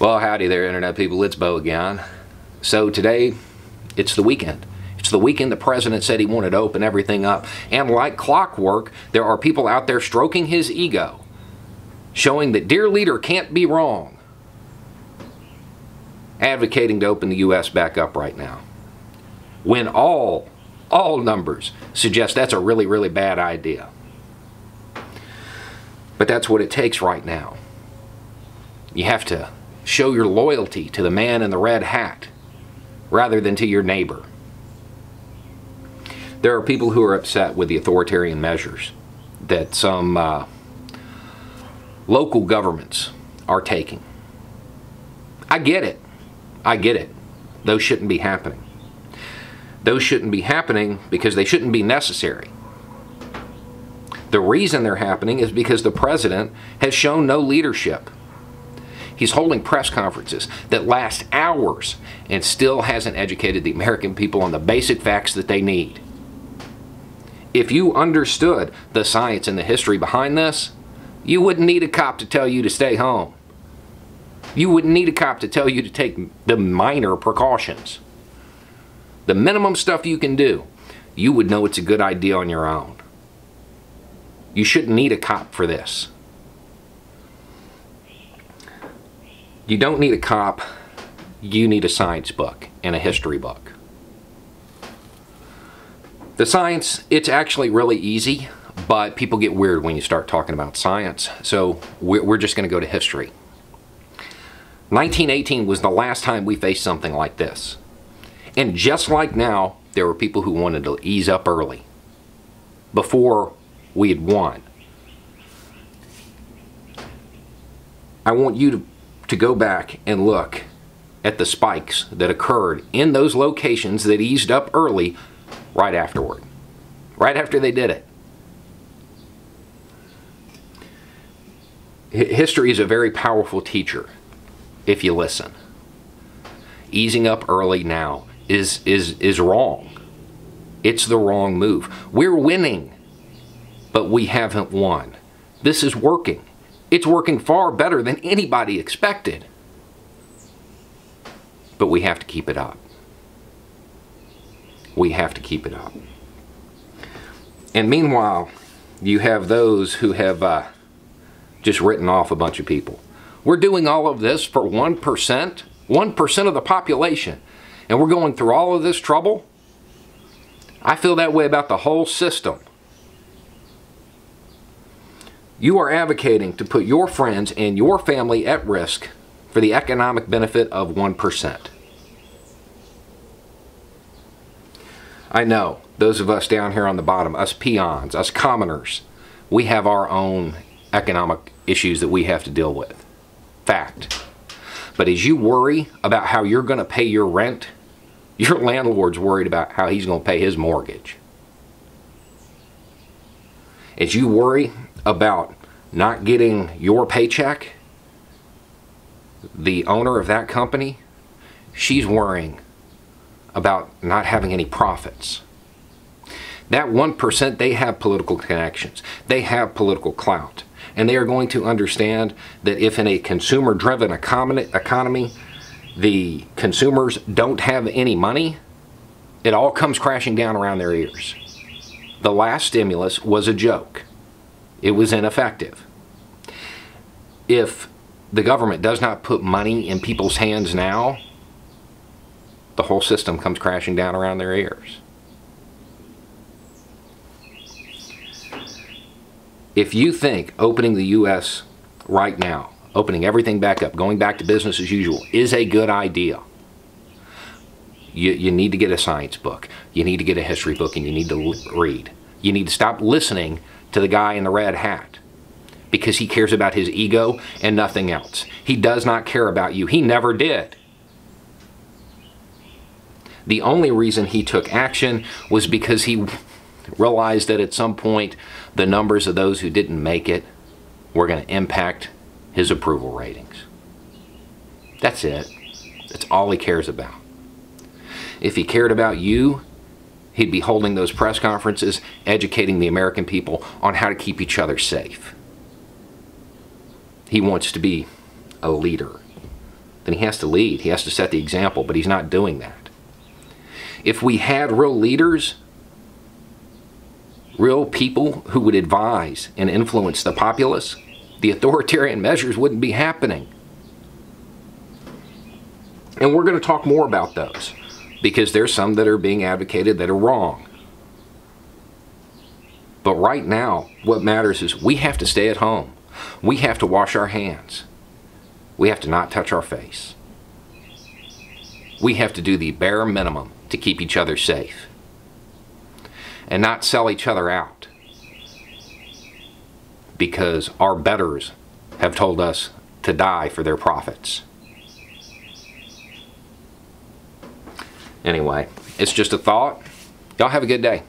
Well, howdy there, Internet people. It's Bo again. So today, it's the weekend. It's the weekend the president said he wanted to open everything up. And like clockwork, there are people out there stroking his ego, showing that dear leader can't be wrong, advocating to open the U.S. back up right now, when all numbers suggest that's a really, really bad idea. But that's what it takes right now. You have to show your loyalty to the man in the red hat rather than to your neighbor. There are people who are upset with the authoritarian measures that some local governments are taking. I get it. I get it. Those shouldn't be happening. Those shouldn't be happening because they shouldn't be necessary. The reason they're happening is because the president has shown no leadership. He's holding press conferences that last hours and still hasn't educated the American people on the basic facts that they need. If you understood the science and the history behind this, you wouldn't need a cop to tell you to stay home. You wouldn't need a cop to tell you to take the minor precautions. The minimum stuff you can do, you would know it's a good idea on your own. You shouldn't need a cop for this. You don't need a cop, you need a science book and a history book. The science, it's actually really easy, but people get weird when you start talking about science, so we're just going to go to history. 1918 was the last time we faced something like this. And just like now, there were people who wanted to ease up early, before we had won. I want you to go back and look at the spikes that occurred in those locations that eased up early right afterward. Right after they did it. History is a very powerful teacher if you listen. Easing up early now is wrong. It's the wrong move. We're winning, but we haven't won. This is working. It's working far better than anybody expected. But we have to keep it up. We have to keep it up. And meanwhile, you have those who have just written off a bunch of people. We're doing all of this for 1%, 1% of the population, and we're going through all of this trouble. I feel that way about the whole system. You are advocating to put your friends and your family at risk for the economic benefit of 1%. I know, those of us down here on the bottom, us peons, us commoners, we have our own economic issues that we have to deal with. Fact. But as you worry about how you're going to pay your rent, your landlord's worried about how he's going to pay his mortgage. As you worry about not getting your paycheck, the owner of that company, she's worrying about not having any profits. That 1%, they have political connections. They have political clout. And they are going to understand that if in a consumer-driven economy, the consumers don't have any money, it all comes crashing down around their ears. The last stimulus was a joke. It was ineffective. If the government does not put money in people's hands now, the whole system comes crashing down around their ears. If you think opening the U.S. right now, opening everything back up, going back to business as usual, is a good idea, you need to get a science book, you need to get a history book, and you need to read. You need to stop listening to the guy in the red hat because he cares about his ego and nothing else. He does not care about you. He never did. The only reason he took action was because he realized that at some point the numbers of those who didn't make it were going to impact his approval ratings. That's it. That's all he cares about. If he cared about you, he'd be holding those press conferences, educating the American people on how to keep each other safe. He wants to be a leader. then he has to lead. He has to set the example, but he's not doing that. If we had real leaders, real people who would advise and influence the populace, the authoritarian measures wouldn't be happening. And we're going to talk more about those, because there's some that are being advocated that are wrong. But right now, what matters is we have to stay at home. We have to wash our hands. We have to not touch our face. We have to do the bare minimum to keep each other safe and not sell each other out because our betters have told us to die for their profits. Anyway, it's just a thought. Y'all have a good day.